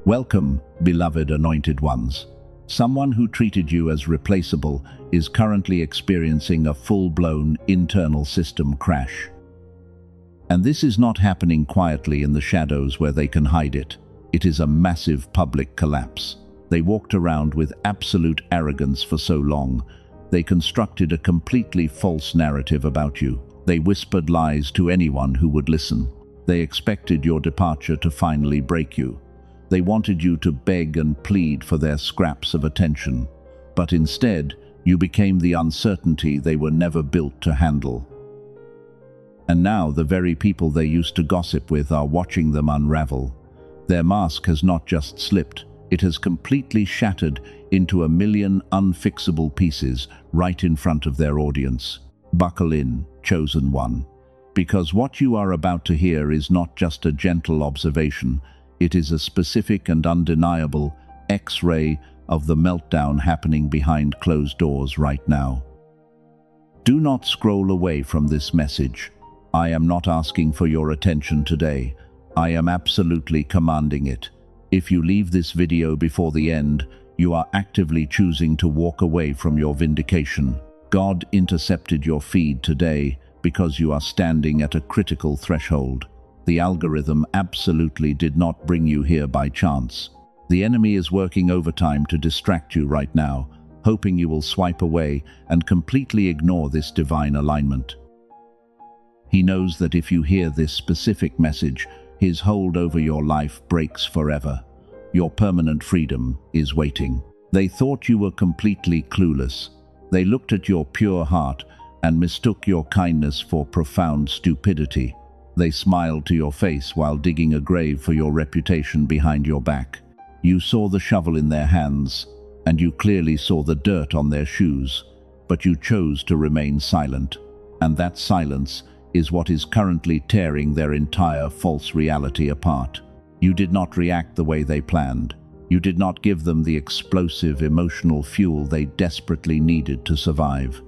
Welcome, beloved anointed ones. Someone who treated you as replaceable is currently experiencing a full-blown internal system crash. And this is not happening quietly in the shadows where they can hide it. It is a massive public collapse. They walked around with absolute arrogance for so long. They constructed a completely false narrative about you. They whispered lies to anyone who would listen. They expected your departure to finally break you. They wanted you to beg and plead for their scraps of attention. But instead, you became the uncertainty they were never built to handle. And now the very people they used to gossip with are watching them unravel. Their mask has not just slipped, it has completely shattered into a million unfixable pieces right in front of their audience. Buckle in, chosen one. Because what you are about to hear is not just a gentle observation, it is a specific and undeniable X-ray of the meltdown happening behind closed doors right now. Do not scroll away from this message. I am not asking for your attention today. I am absolutely commanding it. If you leave this video before the end, you are actively choosing to walk away from your vindication. God intercepted your feed today because you are standing at a critical threshold. The algorithm absolutely did not bring you here by chance. The enemy is working overtime to distract you right now, hoping you will swipe away and completely ignore this divine alignment. He knows that if you hear this specific message, his hold over your life breaks forever. Your permanent freedom is waiting. They thought you were completely clueless. They looked at your pure heart and mistook your kindness for profound stupidity. They smiled to your face while digging a grave for your reputation behind your back. You saw the shovel in their hands, and you clearly saw the dirt on their shoes, but you chose to remain silent. And that silence is what is currently tearing their entire false reality apart. You did not react the way they planned. You did not give them the explosive emotional fuel they desperately needed to survive.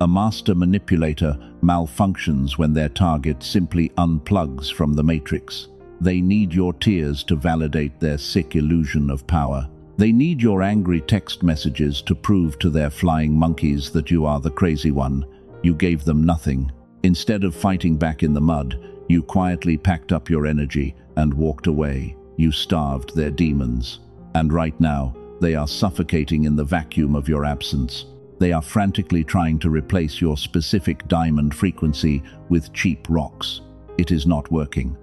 A master manipulator malfunctions when their target simply unplugs from the matrix. They need your tears to validate their sick illusion of power. They need your angry text messages to prove to their flying monkeys that you are the crazy one. You gave them nothing. Instead of fighting back in the mud, you quietly packed up your energy and walked away. You starved their demons. And right now, they are suffocating in the vacuum of your absence. They are frantically trying to replace your specific diamond frequency with cheap rocks. It is not working.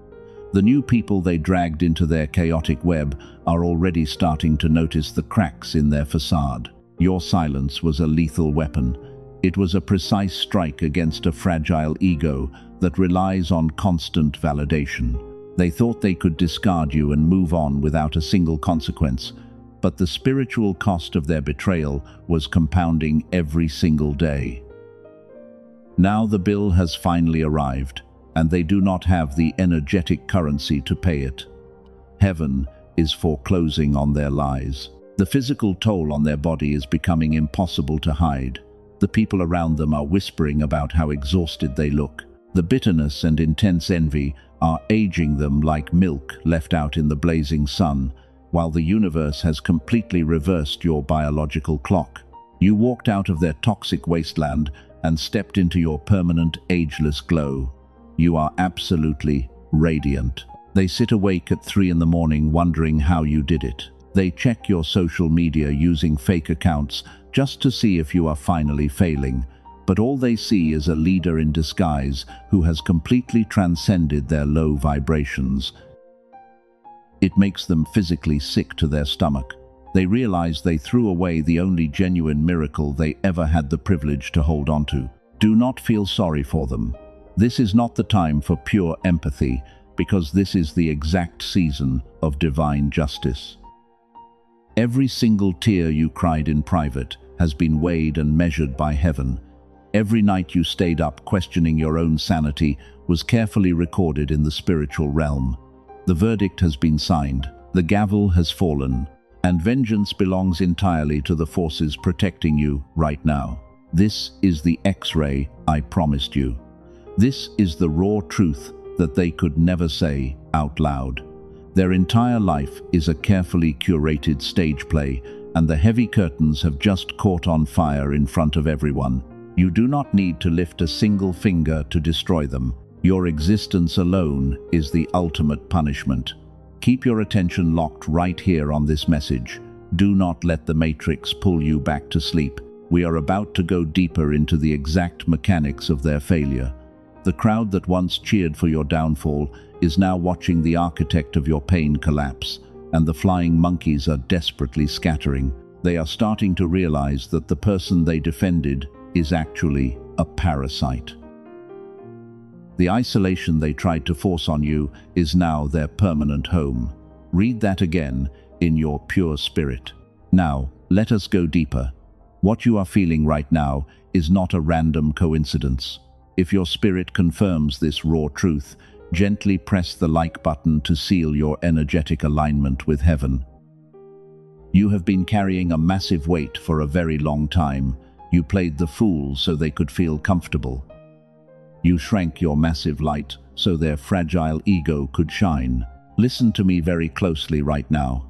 The new people they dragged into their chaotic web are already starting to notice the cracks in their facade. Your silence was a lethal weapon. It was a precise strike against a fragile ego that relies on constant validation. They thought they could discard you and move on without a single consequence. But the spiritual cost of their betrayal was compounding every single day. Now the bill has finally arrived, and they do not have the energetic currency to pay it. Heaven is foreclosing on their lies. The physical toll on their body is becoming impossible to hide. The people around them are whispering about how exhausted they look. The bitterness and intense envy are aging them like milk left out in the blazing sun, while the universe has completely reversed your biological clock. You walked out of their toxic wasteland and stepped into your permanent, ageless glow. You are absolutely radiant. They sit awake at 3 in the morning wondering how you did it. They check your social media using fake accounts just to see if you are finally failing. But all they see is a leader in disguise who has completely transcended their low vibrations. It makes them physically sick to their stomach. They realize they threw away the only genuine miracle they ever had the privilege to hold on to. Do not feel sorry for them. This is not the time for pure empathy, because this is the exact season of divine justice. Every single tear you cried in private has been weighed and measured by heaven. Every night you stayed up questioning your own sanity was carefully recorded in the spiritual realm. The verdict has been signed, the gavel has fallen, and vengeance belongs entirely to the forces protecting you right now. This is the X-ray I promised you. This is the raw truth that they could never say out loud. Their entire life is a carefully curated stage play, and the heavy curtains have just caught on fire in front of everyone. You do not need to lift a single finger to destroy them. Your existence alone is the ultimate punishment. Keep your attention locked right here on this message. Do not let the Matrix pull you back to sleep. We are about to go deeper into the exact mechanics of their failure. The crowd that once cheered for your downfall is now watching the architect of your pain collapse, and the flying monkeys are desperately scattering. They are starting to realize that the person they defended is actually a parasite. The isolation they tried to force on you is now their permanent home. Read that again in your pure spirit. Now, let us go deeper. What you are feeling right now is not a random coincidence. If your spirit confirms this raw truth, gently press the like button to seal your energetic alignment with heaven. You have been carrying a massive weight for a very long time. You played the fool so they could feel comfortable. You shrank your massive light so their fragile ego could shine. Listen to me very closely right now.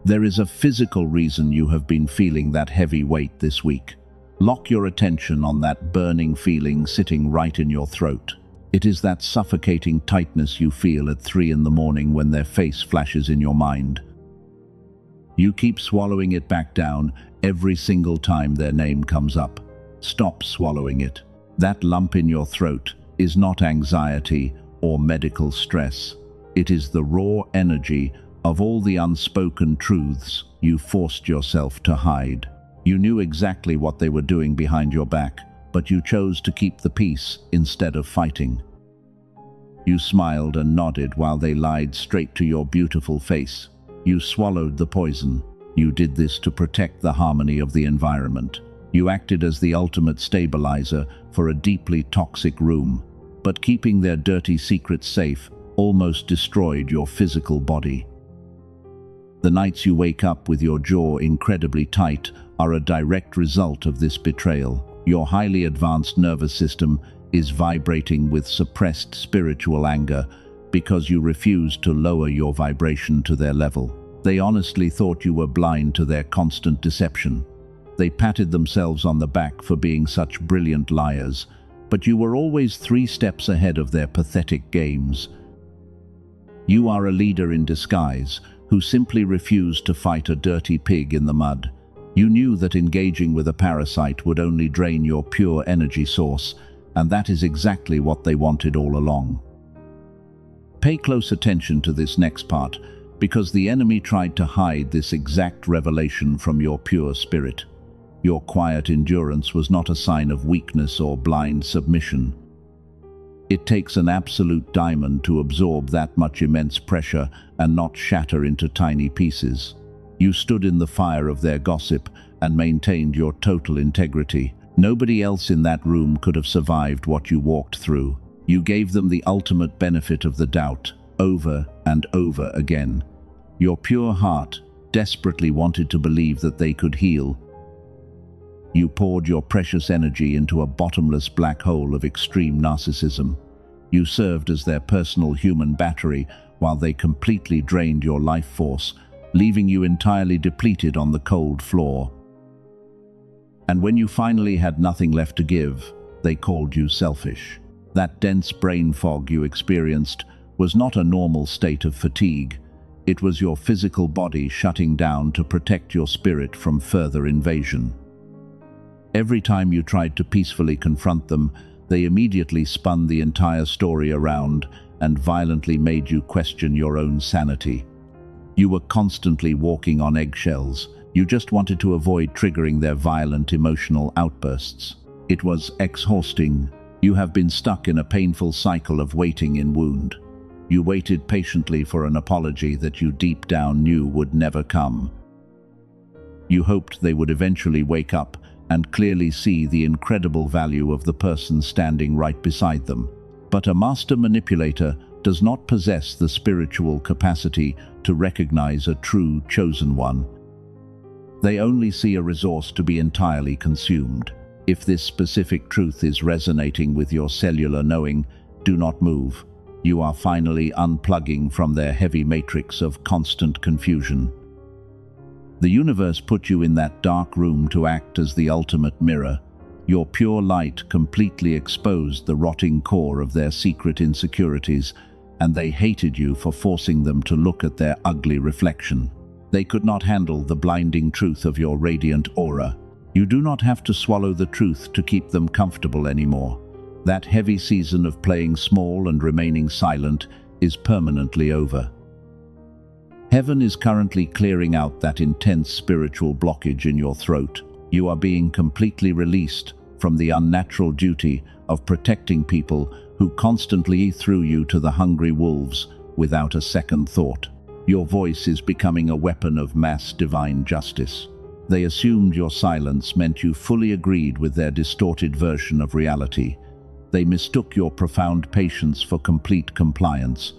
There is a physical reason you have been feeling that heavy weight this week. Lock your attention on that burning feeling sitting right in your throat. It is that suffocating tightness you feel at 3 in the morning when their face flashes in your mind. You keep swallowing it back down every single time their name comes up. Stop swallowing it. That lump in your throat is not anxiety or medical stress. It is the raw energy of all the unspoken truths you forced yourself to hide. You knew exactly what they were doing behind your back, but you chose to keep the peace instead of fighting. You smiled and nodded while they lied straight to your beautiful face. You swallowed the poison. You did this to protect the harmony of the environment. You acted as the ultimate stabilizer for a deeply toxic room, but keeping their dirty secrets safe almost destroyed your physical body. The nights you wake up with your jaw incredibly tight are a direct result of this betrayal. Your highly advanced nervous system is vibrating with suppressed spiritual anger because you refused to lower your vibration to their level. They honestly thought you were blind to their constant deception. They patted themselves on the back for being such brilliant liars, but you were always 3 steps ahead of their pathetic games. You are a leader in disguise who simply refused to fight a dirty pig in the mud. You knew that engaging with a parasite would only drain your pure energy source, and that is exactly what they wanted all along. Pay close attention to this next part, because the enemy tried to hide this exact revelation from your pure spirit. Your quiet endurance was not a sign of weakness or blind submission. It takes an absolute diamond to absorb that much immense pressure and not shatter into tiny pieces. You stood in the fire of their gossip and maintained your total integrity. Nobody else in that room could have survived what you walked through. You gave them the ultimate benefit of the doubt, over and over again. Your pure heart desperately wanted to believe that they could heal. You poured your precious energy into a bottomless black hole of extreme narcissism. You served as their personal human battery while they completely drained your life force, leaving you entirely depleted on the cold floor. And when you finally had nothing left to give, they called you selfish. That dense brain fog you experienced was not a normal state of fatigue. It was your physical body shutting down to protect your spirit from further invasion. Every time you tried to peacefully confront them, they immediately spun the entire story around and violently made you question your own sanity. You were constantly walking on eggshells. You just wanted to avoid triggering their violent emotional outbursts. It was exhausting. You have been stuck in a painful cycle of waiting in wound. You waited patiently for an apology that you deep down knew would never come. You hoped they would eventually wake up and clearly see the incredible value of the person standing right beside them. But a master manipulator does not possess the spiritual capacity to recognize a true chosen one. They only see a resource to be entirely consumed. If this specific truth is resonating with your cellular knowing, do not move. You are finally unplugging from their heavy matrix of constant confusion. The universe put you in that dark room to act as the ultimate mirror. Your pure light completely exposed the rotting core of their secret insecurities, and they hated you for forcing them to look at their ugly reflection. They could not handle the blinding truth of your radiant aura. You do not have to swallow the truth to keep them comfortable anymore. That heavy season of playing small and remaining silent is permanently over. Heaven is currently clearing out that intense spiritual blockage in your throat. You are being completely released from the unnatural duty of protecting people who constantly threw you to the hungry wolves without a second thought. Your voice is becoming a weapon of mass divine justice. They assumed your silence meant you fully agreed with their distorted version of reality. They mistook your profound patience for complete compliance.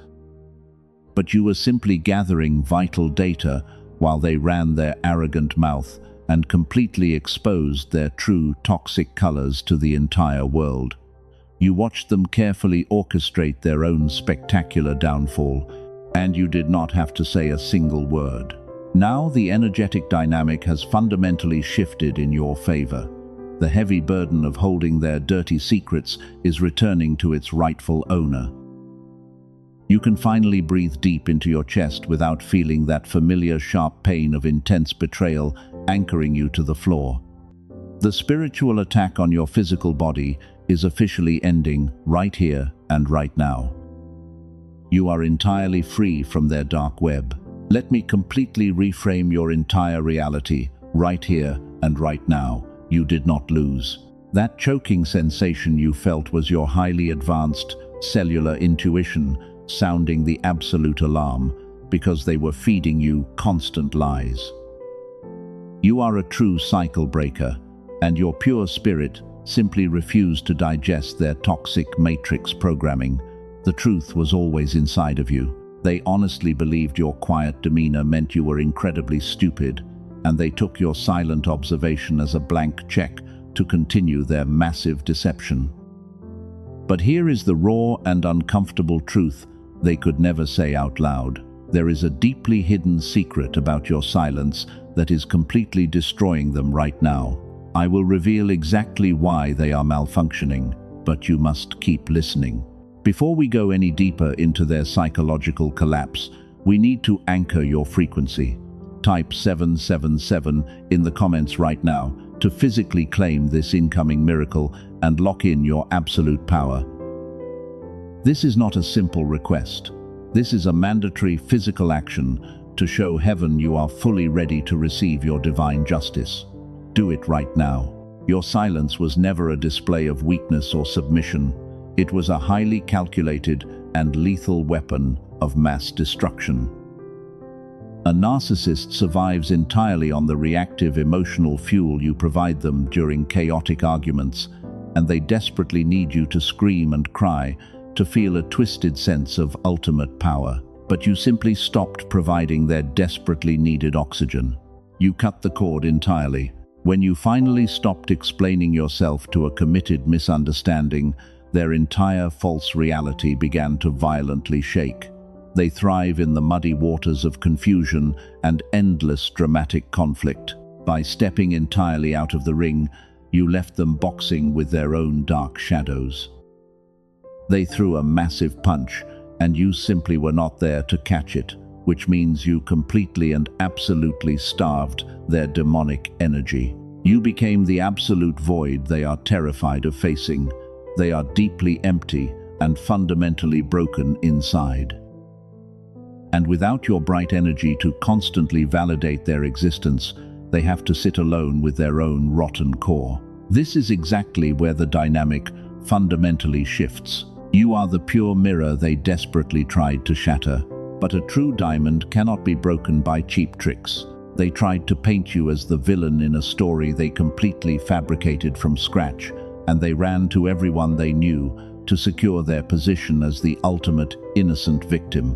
But you were simply gathering vital data while they ran their arrogant mouth and completely exposed their true toxic colors to the entire world. You watched them carefully orchestrate their own spectacular downfall, and you did not have to say a single word. Now the energetic dynamic has fundamentally shifted in your favor. The heavy burden of holding their dirty secrets is returning to its rightful owner. You can finally breathe deep into your chest without feeling that familiar sharp pain of intense betrayal anchoring you to the floor. The spiritual attack on your physical body is officially ending right here and right now. You are entirely free from their dark web. Let me completely reframe your entire reality right here and right now. You did not lose. That choking sensation you felt was your highly advanced cellular intuition sounding the absolute alarm because they were feeding you constant lies. You are a true cycle breaker, and your pure spirit simply refused to digest their toxic matrix programming. The truth was always inside of you. They honestly believed your quiet demeanor meant you were incredibly stupid, and they took your silent observation as a blank check to continue their massive deception. But here is the raw and uncomfortable truth they could never say out loud. There is a deeply hidden secret about your silence that is completely destroying them right now. I will reveal exactly why they are malfunctioning, but you must keep listening. Before we go any deeper into their psychological collapse, we need to anchor your frequency. Type 777 in the comments right now to physically claim this incoming miracle and lock in your absolute power. This is not a simple request. This is a mandatory physical action to show heaven you are fully ready to receive your divine justice. Do it right now. Your silence was never a display of weakness or submission. It was a highly calculated and lethal weapon of mass destruction. A narcissist survives entirely on the reactive emotional fuel you provide them during chaotic arguments, and they desperately need you to scream and cry to feel a twisted sense of ultimate power. But you simply stopped providing their desperately needed oxygen. You cut the cord entirely. When you finally stopped explaining yourself to a committed misunderstanding, their entire false reality began to violently shake. They thrive in the muddy waters of confusion and endless dramatic conflict. By stepping entirely out of the ring, you left them boxing with their own dark shadows. They threw a massive punch, and you simply were not there to catch it, which means you completely and absolutely starved their demonic energy. You became the absolute void they are terrified of facing. They are deeply empty and fundamentally broken inside. And without your bright energy to constantly validate their existence, they have to sit alone with their own rotten core. This is exactly where the dynamic fundamentally shifts. You are the pure mirror they desperately tried to shatter. But a true diamond cannot be broken by cheap tricks. They tried to paint you as the villain in a story they completely fabricated from scratch, and they ran to everyone they knew to secure their position as the ultimate innocent victim.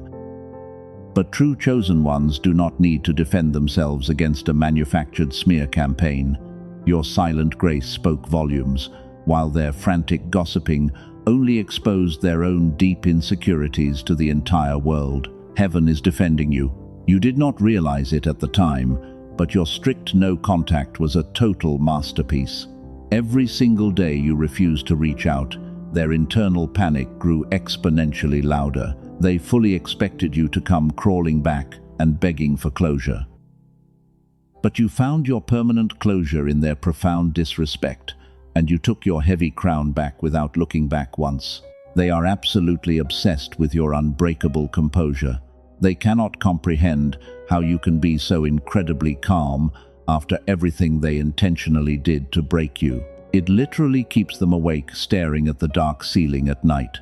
But true chosen ones do not need to defend themselves against a manufactured smear campaign. Your silent grace spoke volumes, while their frantic gossiping only exposed their own deep insecurities to the entire world. Heaven is defending you. You did not realize it at the time, but your strict no contact was a total masterpiece. Every single day you refused to reach out, their internal panic grew exponentially louder. They fully expected you to come crawling back and begging for closure. But you found your permanent closure in their profound disrespect, and you took your heavy crown back without looking back once. They are absolutely obsessed with your unbreakable composure. They cannot comprehend how you can be so incredibly calm after everything they intentionally did to break you. It literally keeps them awake, staring at the dark ceiling at night.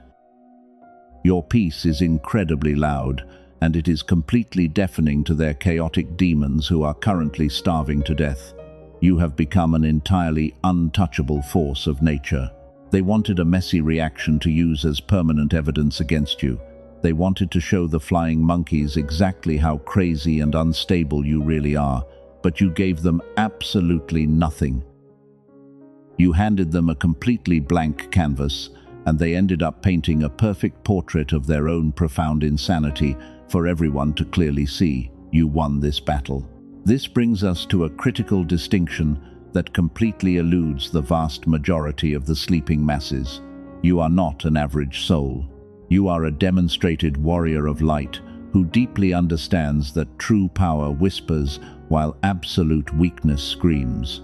Your peace is incredibly loud, and it is completely deafening to their chaotic demons who are currently starving to death. You have become an entirely untouchable force of nature. They wanted a messy reaction to use as permanent evidence against you. They wanted to show the flying monkeys exactly how crazy and unstable you really are, but you gave them absolutely nothing. You handed them a completely blank canvas, and they ended up painting a perfect portrait of their own profound insanity for everyone to clearly see. You won this battle. This brings us to a critical distinction that completely eludes the vast majority of the sleeping masses. You are not an average soul. You are a demonstrated warrior of light who deeply understands that true power whispers while absolute weakness screams.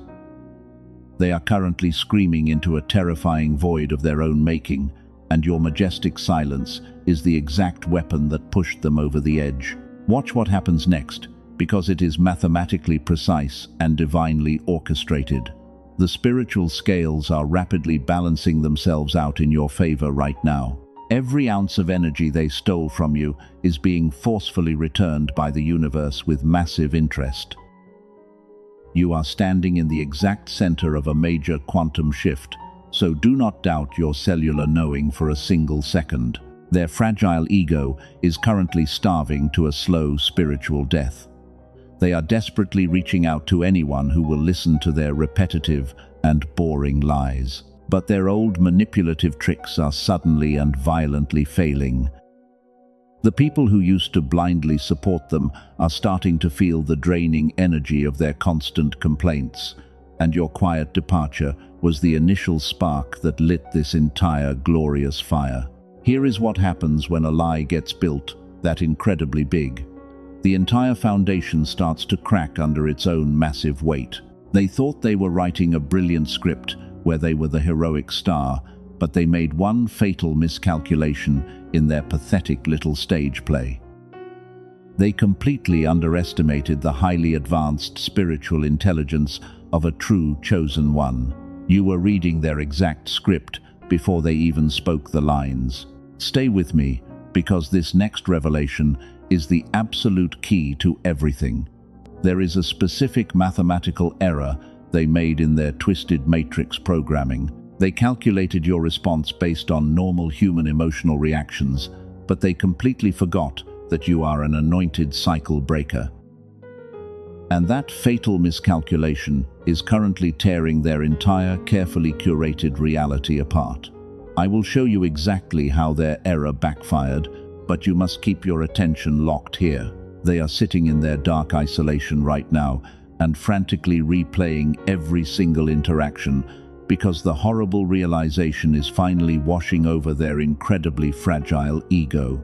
They are currently screaming into a terrifying void of their own making, and your majestic silence is the exact weapon that pushed them over the edge. Watch what happens next, because it is mathematically precise and divinely orchestrated. The spiritual scales are rapidly balancing themselves out in your favor right now. Every ounce of energy they stole from you is being forcefully returned by the universe with massive interest. You are standing in the exact center of a major quantum shift, so do not doubt your cellular knowing for a single second. Their fragile ego is currently starving to a slow spiritual death. They are desperately reaching out to anyone who will listen to their repetitive and boring lies. But their old manipulative tricks are suddenly and violently failing. The people who used to blindly support them are starting to feel the draining energy of their constant complaints, and your quiet departure was the initial spark that lit this entire glorious fire. Here is what happens when a lie gets built that incredibly big. The entire foundation starts to crack under its own massive weight. They thought they were writing a brilliant script where they were the heroic star, but they made one fatal miscalculation in their pathetic little stage play. They completely underestimated the highly advanced spiritual intelligence of a true chosen one. You were reading their exact script before they even spoke the lines. Stay with me, because this next revelation is the absolute key to everything. There is a specific mathematical error they made in their twisted matrix programming. They calculated your response based on normal human emotional reactions, but they completely forgot that you are an anointed cycle breaker. And that fatal miscalculation is currently tearing their entire carefully curated reality apart. I will show you exactly how their error backfired, but you must keep your attention locked here. They are sitting in their dark isolation right now and frantically replaying every single interaction, because the horrible realization is finally washing over their incredibly fragile ego.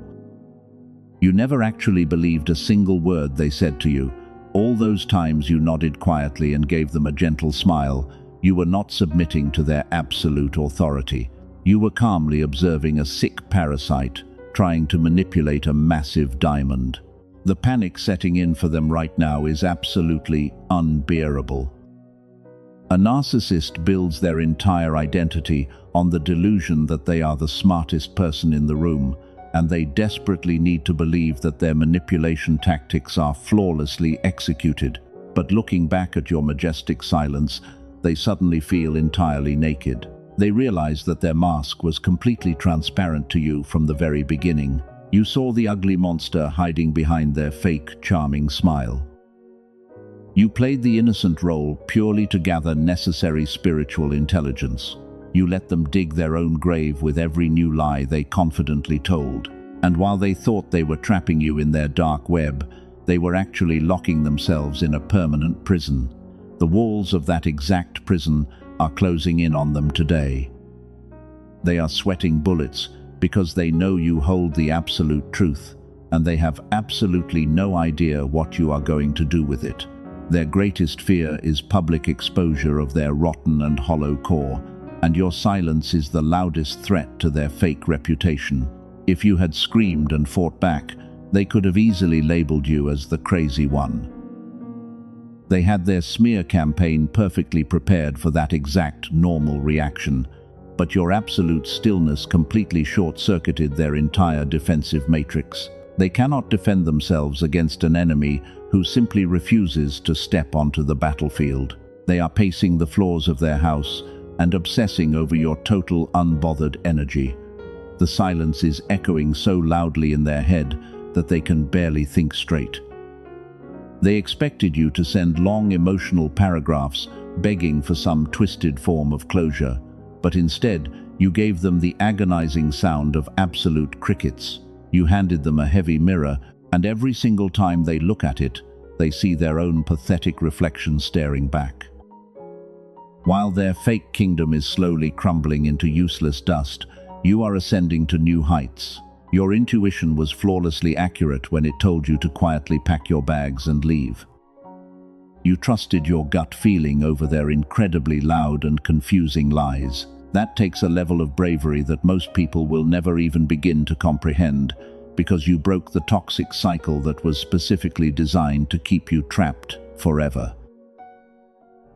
You never actually believed a single word they said to you. All those times you nodded quietly and gave them a gentle smile, you were not submitting to their absolute authority. You were calmly observing a sick parasite trying to manipulate a massive diamond. The panic setting in for them right now is absolutely unbearable. A narcissist builds their entire identity on the delusion that they are the smartest person in the room, and they desperately need to believe that their manipulation tactics are flawlessly executed. But looking back at your majestic silence, they suddenly feel entirely naked. They realize that their mask was completely transparent to you from the very beginning. You saw the ugly monster hiding behind their fake, charming smile. You played the innocent role purely to gather necessary spiritual intelligence. You let them dig their own grave with every new lie they confidently told. And while they thought they were trapping you in their dark web, they were actually locking themselves in a permanent prison. The walls of that exact prison are closing in on them today. They are sweating bullets because they know you hold the absolute truth, and they have absolutely no idea what you are going to do with it. Their greatest fear is public exposure of their rotten and hollow core, and your silence is the loudest threat to their fake reputation. If you had screamed and fought back, they could have easily labeled you as the crazy one. They had their smear campaign perfectly prepared for that exact normal reaction, but your absolute stillness completely short-circuited their entire defensive matrix. They cannot defend themselves against an enemy who simply refuses to step onto the battlefield. They are pacing the floors of their house and obsessing over your total unbothered energy. The silence is echoing so loudly in their head that they can barely think straight. They expected you to send long emotional paragraphs begging for some twisted form of closure, but instead you gave them the agonizing sound of absolute crickets. You handed them a heavy mirror, and every single time they look at it, they see their own pathetic reflection staring back. While their fake kingdom is slowly crumbling into useless dust, you are ascending to new heights. Your intuition was flawlessly accurate when it told you to quietly pack your bags and leave. You trusted your gut feeling over their incredibly loud and confusing lies. That takes a level of bravery that most people will never even begin to comprehend, because you broke the toxic cycle that was specifically designed to keep you trapped forever.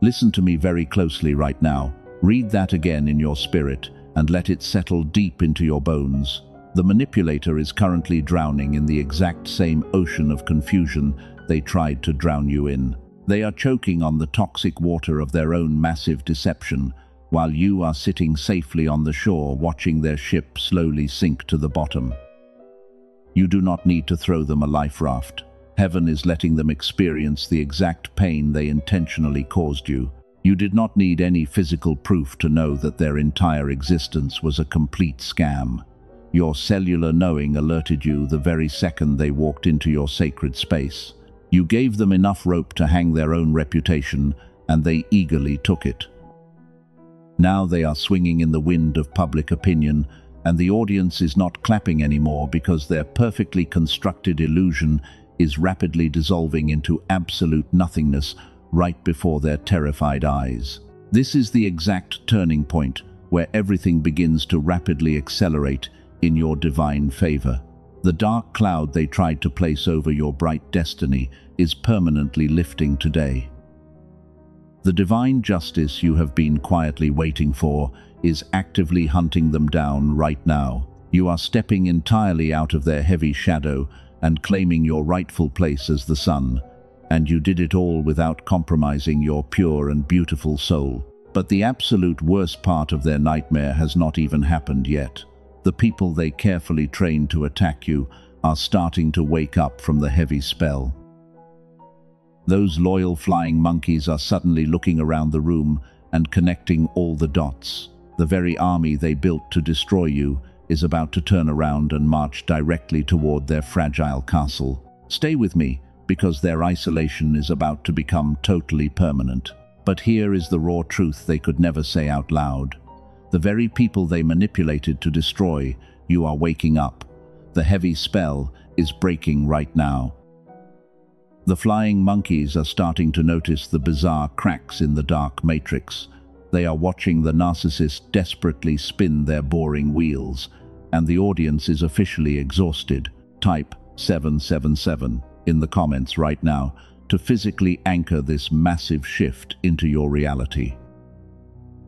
Listen to me very closely right now. Read that again in your spirit and let it settle deep into your bones. The manipulator is currently drowning in the exact same ocean of confusion they tried to drown you in. They are choking on the toxic water of their own massive deception, while you are sitting safely on the shore watching their ship slowly sink to the bottom. You do not need to throw them a life raft. Heaven is letting them experience the exact pain they intentionally caused you. You did not need any physical proof to know that their entire existence was a complete scam. Your cellular knowing alerted you the very second they walked into your sacred space. You gave them enough rope to hang their own reputation, and they eagerly took it. Now they are swinging in the wind of public opinion, and the audience is not clapping anymore because their perfectly constructed illusion is rapidly dissolving into absolute nothingness right before their terrified eyes. This is the exact turning point where everything begins to rapidly accelerate in your divine favor. The dark cloud they tried to place over your bright destiny is permanently lifting today. The divine justice you have been quietly waiting for is actively hunting them down right now. You are stepping entirely out of their heavy shadow and claiming your rightful place as the sun, and you did it all without compromising your pure and beautiful soul. But the absolute worst part of their nightmare has not even happened yet. The people they carefully trained to attack you are starting to wake up from the heavy spell. Those loyal flying monkeys are suddenly looking around the room and connecting all the dots. The very army they built to destroy you is about to turn around and march directly toward their fragile castle. Stay with me, because their isolation is about to become totally permanent. But here is the raw truth they could never say out loud. The very people they manipulated to destroy, you are waking up. The heavy spell is breaking right now. The flying monkeys are starting to notice the bizarre cracks in the dark matrix. They are watching the narcissist desperately spin their boring wheels, and the audience is officially exhausted. Type 777 in the comments right now to physically anchor this massive shift into your reality.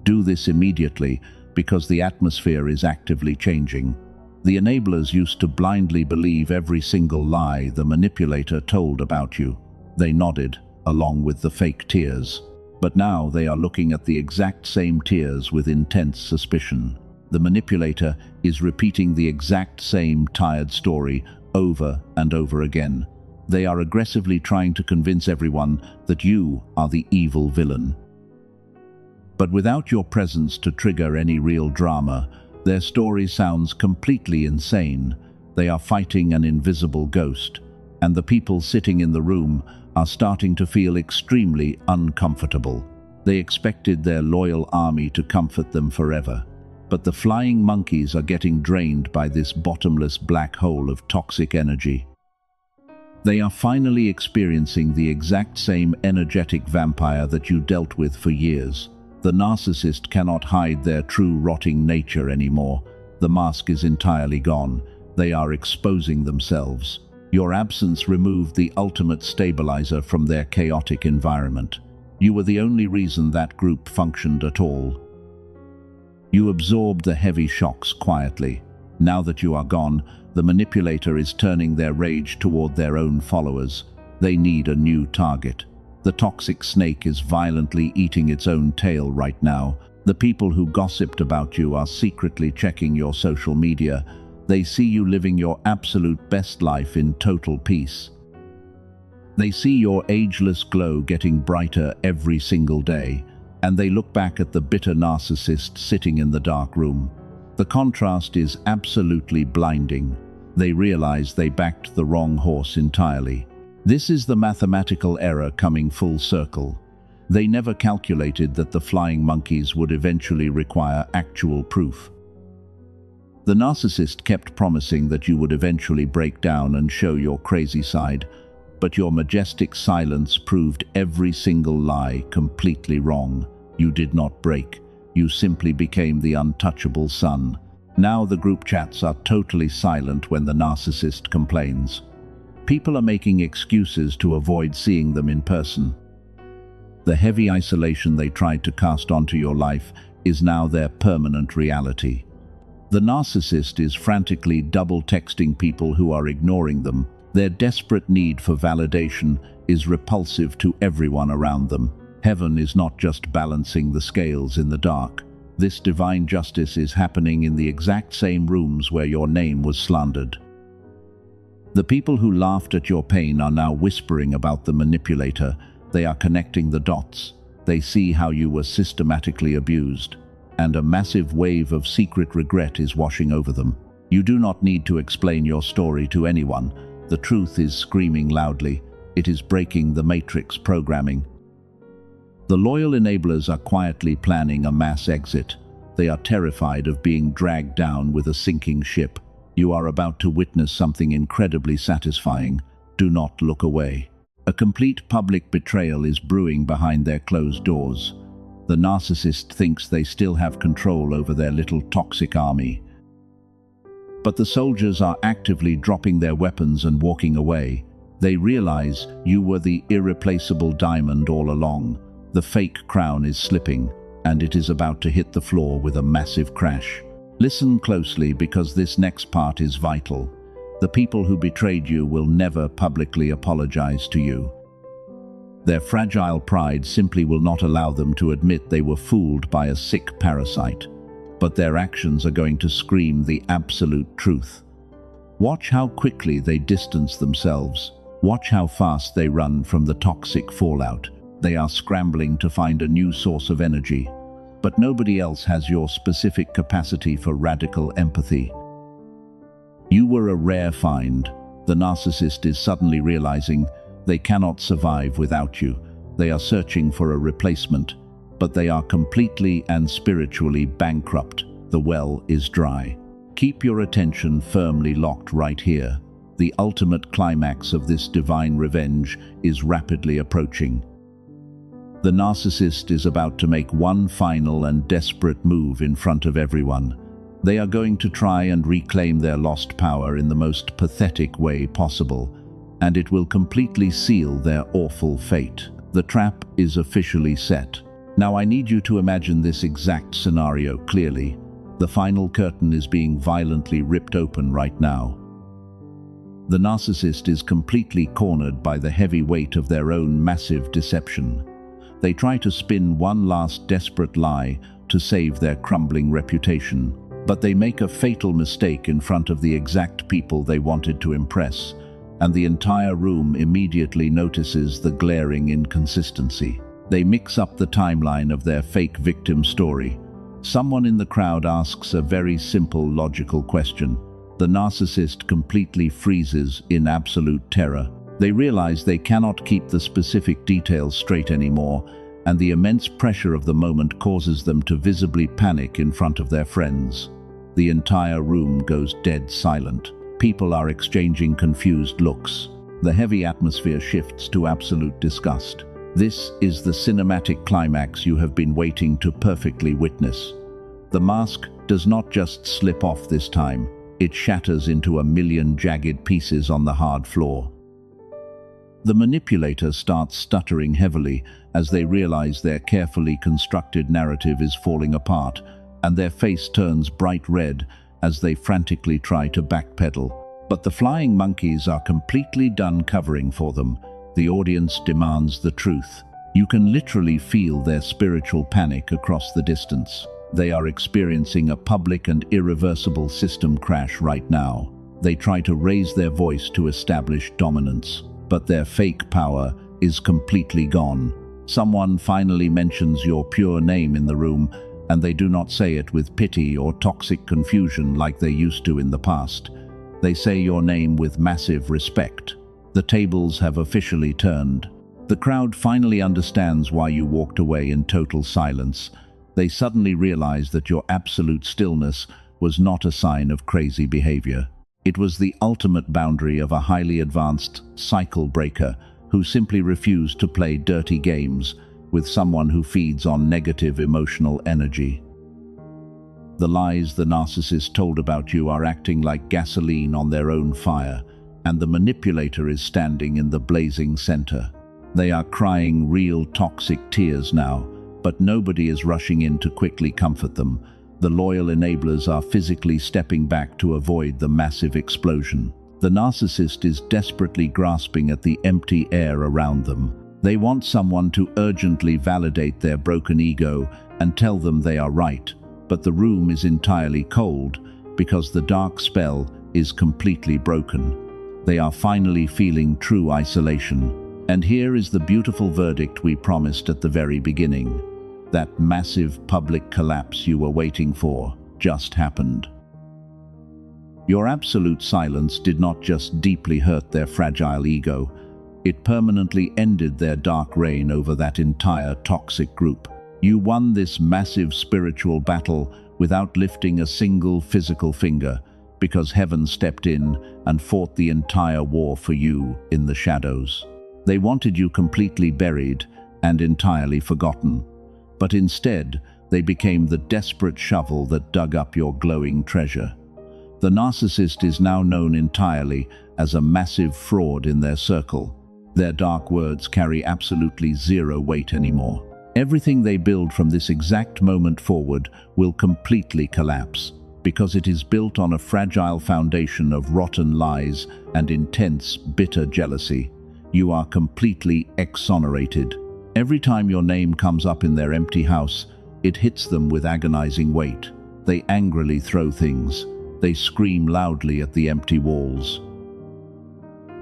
Do this immediately, because the atmosphere is actively changing. The enablers used to blindly believe every single lie the manipulator told about you. They nodded, along with the fake tears. But now they are looking at the exact same tears with intense suspicion. The manipulator is repeating the exact same tired story over and over again. They are aggressively trying to convince everyone that you are the evil villain. But without your presence to trigger any real drama, their story sounds completely insane. They are fighting an invisible ghost, and the people sitting in the room are starting to feel extremely uncomfortable. They expected their loyal army to comfort them forever, but the flying monkeys are getting drained by this bottomless black hole of toxic energy. They are finally experiencing the exact same energetic vampire that you dealt with for years. The narcissist cannot hide their true rotting nature anymore. The mask is entirely gone. They are exposing themselves. Your absence removed the ultimate stabilizer from their chaotic environment. You were the only reason that group functioned at all. You absorbed the heavy shocks quietly. Now that you are gone, the manipulator is turning their rage toward their own followers. They need a new target. The toxic snake is violently eating its own tail right now. The people who gossiped about you are secretly checking your social media. They see you living your absolute best life in total peace. They see your ageless glow getting brighter every single day, and they look back at the bitter narcissist sitting in the dark room. The contrast is absolutely blinding. They realize they backed the wrong horse entirely. This is the mathematical error coming full circle. They never calculated that the flying monkeys would eventually require actual proof. The narcissist kept promising that you would eventually break down and show your crazy side, but your majestic silence proved every single lie completely wrong. You did not break. You simply became the untouchable sun. Now the group chats are totally silent when the narcissist complains. People are making excuses to avoid seeing them in person. The heavy isolation they tried to cast onto your life is now their permanent reality. The narcissist is frantically double-texting people who are ignoring them. Their desperate need for validation is repulsive to everyone around them. Heaven is not just balancing the scales in the dark. This divine justice is happening in the exact same rooms where your name was slandered. The people who laughed at your pain are now whispering about the manipulator. They are connecting the dots. They see how you were systematically abused, and a massive wave of secret regret is washing over them. You do not need to explain your story to anyone. The truth is screaming loudly. It is breaking the matrix programming. The loyal enablers are quietly planning a mass exit. They are terrified of being dragged down with a sinking ship. You are about to witness something incredibly satisfying. Do not look away. A complete public betrayal is brewing behind their closed doors. The narcissist thinks they still have control over their little toxic army. But the soldiers are actively dropping their weapons and walking away. They realize you were the irreplaceable diamond all along. The fake crown is slipping, and it is about to hit the floor with a massive crash. Listen closely, because this next part is vital. The people who betrayed you will never publicly apologize to you. Their fragile pride simply will not allow them to admit they were fooled by a sick parasite. But their actions are going to scream the absolute truth. Watch how quickly they distance themselves. Watch how fast they run from the toxic fallout. They are scrambling to find a new source of energy. But nobody else has your specific capacity for radical empathy. You were a rare find. The narcissist is suddenly realizing they cannot survive without you. They are searching for a replacement, but they are completely and spiritually bankrupt. The well is dry. Keep your attention firmly locked right here. The ultimate climax of this divine revenge is rapidly approaching. The narcissist is about to make one final and desperate move in front of everyone. They are going to try and reclaim their lost power in the most pathetic way possible, and it will completely seal their awful fate. The trap is officially set. Now I need you to imagine this exact scenario clearly. The final curtain is being violently ripped open right now. The narcissist is completely cornered by the heavy weight of their own massive deception. They try to spin one last desperate lie to save their crumbling reputation, but they make a fatal mistake in front of the exact people they wanted to impress, and the entire room immediately notices the glaring inconsistency. They mix up the timeline of their fake victim story. Someone in the crowd asks a very simple logical question. The narcissist completely freezes in absolute terror. They realize they cannot keep the specific details straight anymore, and the immense pressure of the moment causes them to visibly panic in front of their friends. The entire room goes dead silent. People are exchanging confused looks. The heavy atmosphere shifts to absolute disgust. This is the cinematic climax you have been waiting to perfectly witness. The mask does not just slip off this time. It shatters into a million jagged pieces on the hard floor. The manipulator starts stuttering heavily as they realize their carefully constructed narrative is falling apart, and their face turns bright red as they frantically try to backpedal. But the flying monkeys are completely done covering for them. The audience demands the truth. You can literally feel their spiritual panic across the distance. They are experiencing a public and irreversible system crash right now. They try to raise their voice to establish dominance, but their fake power is completely gone. Someone finally mentions your pure name in the room, and they do not say it with pity or toxic confusion like they used to in the past. They say your name with massive respect. The tables have officially turned. The crowd finally understands why you walked away in total silence. They suddenly realize that your absolute stillness was not a sign of crazy behavior. It was the ultimate boundary of a highly advanced cycle breaker who simply refused to play dirty games with someone who feeds on negative emotional energy. The lies the narcissist told about you are acting like gasoline on their own fire, and the manipulator is standing in the blazing center. They are crying real toxic tears now, but nobody is rushing in to quickly comfort them. The loyal enablers are physically stepping back to avoid the massive explosion. The narcissist is desperately grasping at the empty air around them. They want someone to urgently validate their broken ego and tell them they are right, but the room is entirely cold because the dark spell is completely broken. They are finally feeling true isolation. And here is the beautiful verdict we promised at the very beginning. That massive public collapse you were waiting for just happened. Your absolute silence did not just deeply hurt their fragile ego, it permanently ended their dark reign over that entire toxic group. You won this massive spiritual battle without lifting a single physical finger, because heaven stepped in and fought the entire war for you in the shadows. They wanted you completely buried and entirely forgotten, but instead they became the desperate shovel that dug up your glowing treasure. The narcissist is now known entirely as a massive fraud in their circle. Their dark words carry absolutely zero weight anymore. Everything they build from this exact moment forward will completely collapse, because it is built on a fragile foundation of rotten lies and intense, bitter jealousy. You are completely exonerated. Every time your name comes up in their empty house, it hits them with agonizing weight. They angrily throw things. They scream loudly at the empty walls.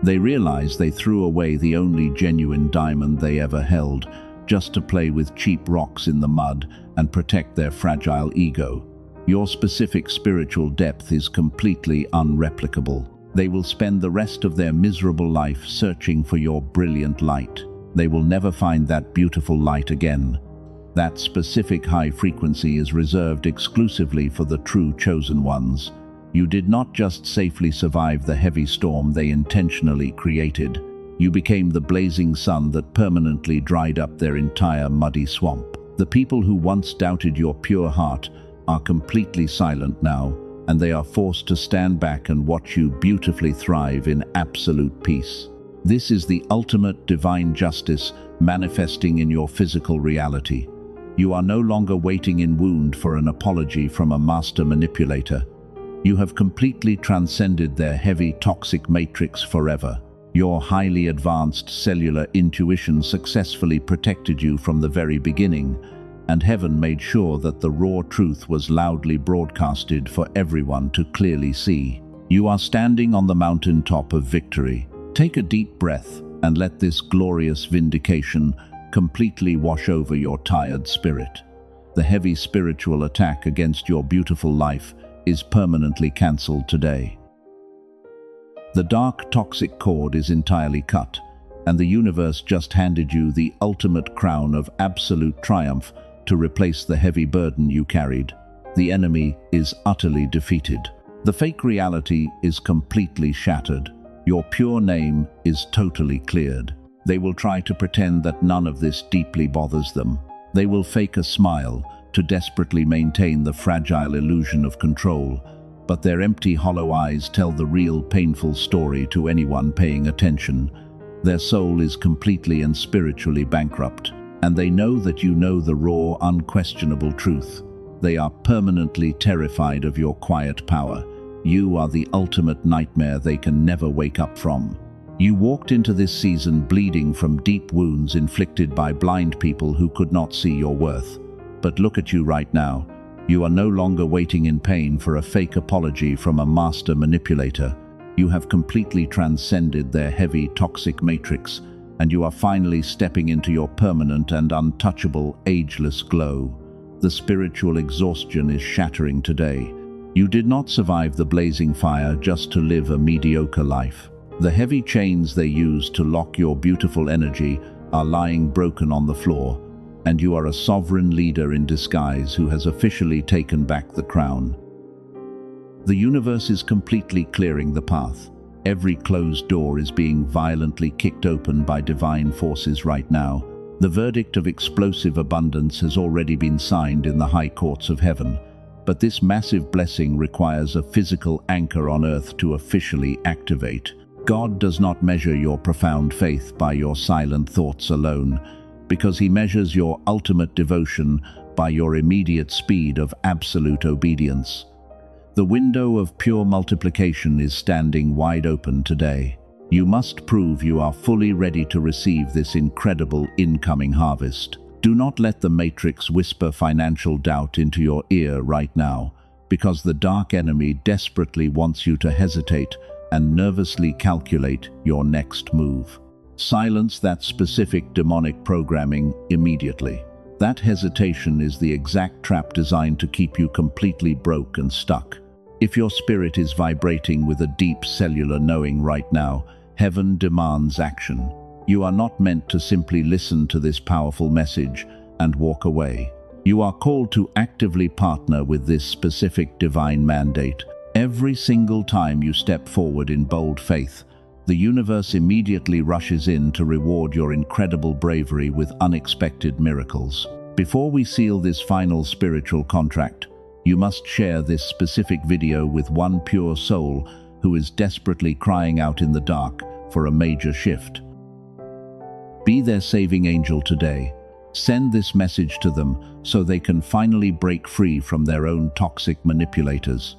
They realize they threw away the only genuine diamond they ever held, just to play with cheap rocks in the mud and protect their fragile ego. Your specific spiritual depth is completely unreplicable. They will spend the rest of their miserable life searching for your brilliant light. They will never find that beautiful light again. That specific high frequency is reserved exclusively for the true chosen ones. You did not just safely survive the heavy storm they intentionally created. You became the blazing sun that permanently dried up their entire muddy swamp. The people who once doubted your pure heart are completely silent now, and they are forced to stand back and watch you beautifully thrive in absolute peace. This is the ultimate divine justice manifesting in your physical reality. You are no longer waiting in wound for an apology from a master manipulator. You have completely transcended their heavy toxic matrix forever. Your highly advanced cellular intuition successfully protected you from the very beginning, and heaven made sure that the raw truth was loudly broadcasted for everyone to clearly see. You are standing on the mountaintop of victory. Take a deep breath and let this glorious vindication completely wash over your tired spirit. The heavy spiritual attack against your beautiful life is permanently cancelled today. The dark toxic cord is entirely cut, and the universe just handed you the ultimate crown of absolute triumph to replace the heavy burden you carried. The enemy is utterly defeated. The fake reality is completely shattered. Your pure name is totally cleared. They will try to pretend that none of this deeply bothers them. They will fake a smile to desperately maintain the fragile illusion of control, but their empty, hollow eyes tell the real, painful story to anyone paying attention. Their soul is completely and spiritually bankrupt, and they know that you know the raw, unquestionable truth. They are permanently terrified of your quiet power. You are the ultimate nightmare they can never wake up from. You walked into this season bleeding from deep wounds inflicted by blind people who could not see your worth. But look at you right now. You are no longer waiting in pain for a fake apology from a master manipulator. You have completely transcended their heavy, toxic matrix, and you are finally stepping into your permanent and untouchable, ageless glow. The spiritual exhaustion is shattering today. You did not survive the blazing fire just to live a mediocre life. The heavy chains they used to lock your beautiful energy are lying broken on the floor, and you are a sovereign leader in disguise who has officially taken back the crown. The universe is completely clearing the path. Every closed door is being violently kicked open by divine forces right now. The verdict of explosive abundance has already been signed in the high courts of heaven, but this massive blessing requires a physical anchor on earth to officially activate. God does not measure your profound faith by your silent thoughts alone, because He measures your ultimate devotion by your immediate speed of absolute obedience. The window of pure multiplication is standing wide open today. You must prove you are fully ready to receive this incredible incoming harvest. Do not let the matrix whisper financial doubt into your ear right now, because the dark enemy desperately wants you to hesitate and nervously calculate your next move. Silence that specific demonic programming immediately. That hesitation is the exact trap designed to keep you completely broke and stuck. If your spirit is vibrating with a deep cellular knowing right now, heaven demands action. You are not meant to simply listen to this powerful message and walk away. You are called to actively partner with this specific divine mandate. Every single time you step forward in bold faith, the universe immediately rushes in to reward your incredible bravery with unexpected miracles. Before we seal this final spiritual contract, you must share this specific video with one pure soul who is desperately crying out in the dark for a major shift. Be their saving angel today. Send this message to them so they can finally break free from their own toxic manipulators.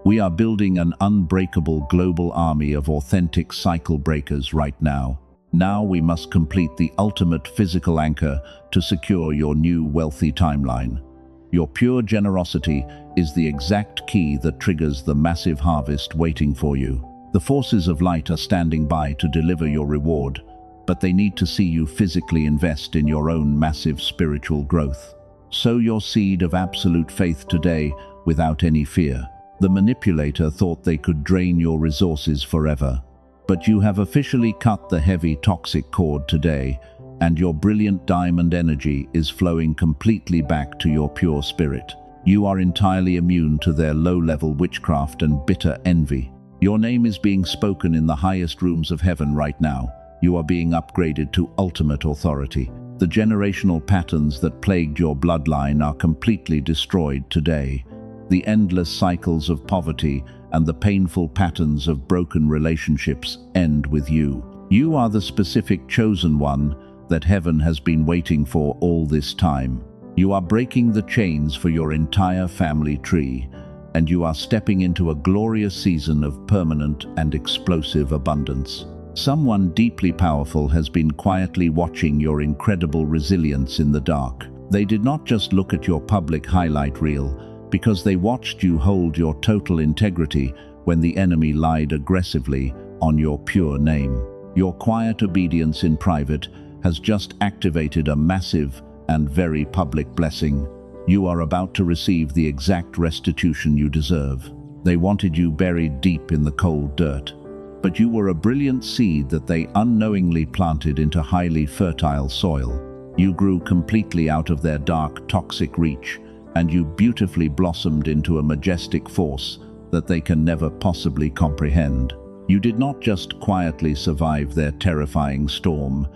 We are building an unbreakable global army of authentic cycle breakers right now. Now we must complete the ultimate physical anchor to secure your new wealthy timeline. Your pure generosity is the exact key that triggers the massive harvest waiting for you. The forces of light are standing by to deliver your reward, but they need to see you physically invest in your own massive spiritual growth. Sow your seed of absolute faith today without any fear. The manipulator thought they could drain your resources forever, but you have officially cut the heavy toxic cord today, and your brilliant diamond energy is flowing completely back to your pure spirit. You are entirely immune to their low-level witchcraft and bitter envy. Your name is being spoken in the highest rooms of heaven right now. You are being upgraded to ultimate authority. The generational patterns that plagued your bloodline are completely destroyed today. The endless cycles of poverty and the painful patterns of broken relationships end with you. You are the specific chosen one that heaven has been waiting for all this time. You are breaking the chains for your entire family tree, and you are stepping into a glorious season of permanent and explosive abundance. Someone deeply powerful has been quietly watching your incredible resilience in the dark. They did not just look at your public highlight reel, because they watched you hold your total integrity when the enemy lied aggressively on your pure name. Your quiet obedience in private has just activated a massive and very public blessing. You are about to receive the exact restitution you deserve. They wanted you buried deep in the cold dirt, but you were a brilliant seed that they unknowingly planted into highly fertile soil. You grew completely out of their dark, toxic reach, and you beautifully blossomed into a majestic force that they can never possibly comprehend. You did not just quietly survive their terrifying storm,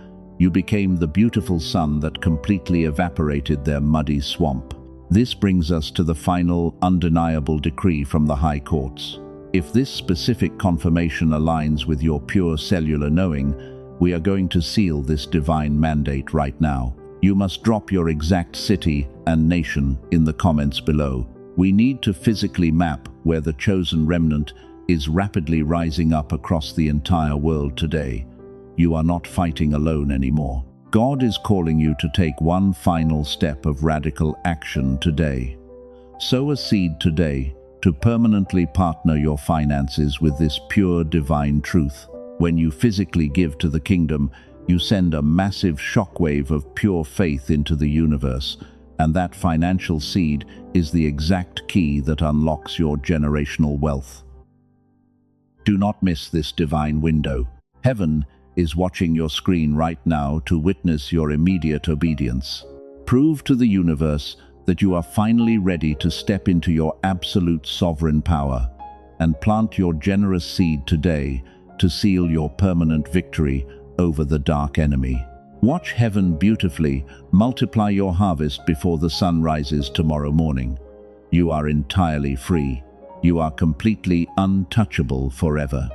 you became the beautiful sun that completely evaporated their muddy swamp. This brings us to the final, undeniable decree from the high courts. If this specific confirmation aligns with your pure cellular knowing, we are going to seal this divine mandate right now. You must drop your exact city and nation in the comments below. We need to physically map where the chosen remnant is rapidly rising up across the entire world today. You are not fighting alone anymore. God is calling you to take one final step of radical action today. Sow a seed today to permanently partner your finances with this pure divine truth. When you physically give to the kingdom, you send a massive shockwave of pure faith into the universe, and that financial seed is the exact key that unlocks your generational wealth. Do not miss this divine window. Heaven is watching your screen right now to witness your immediate obedience. Prove to the universe that you are finally ready to step into your absolute sovereign power and plant your generous seed today to seal your permanent victory over the dark enemy. Watch heaven beautifully multiply your harvest before the sun rises tomorrow morning. You are entirely free. You are completely untouchable forever.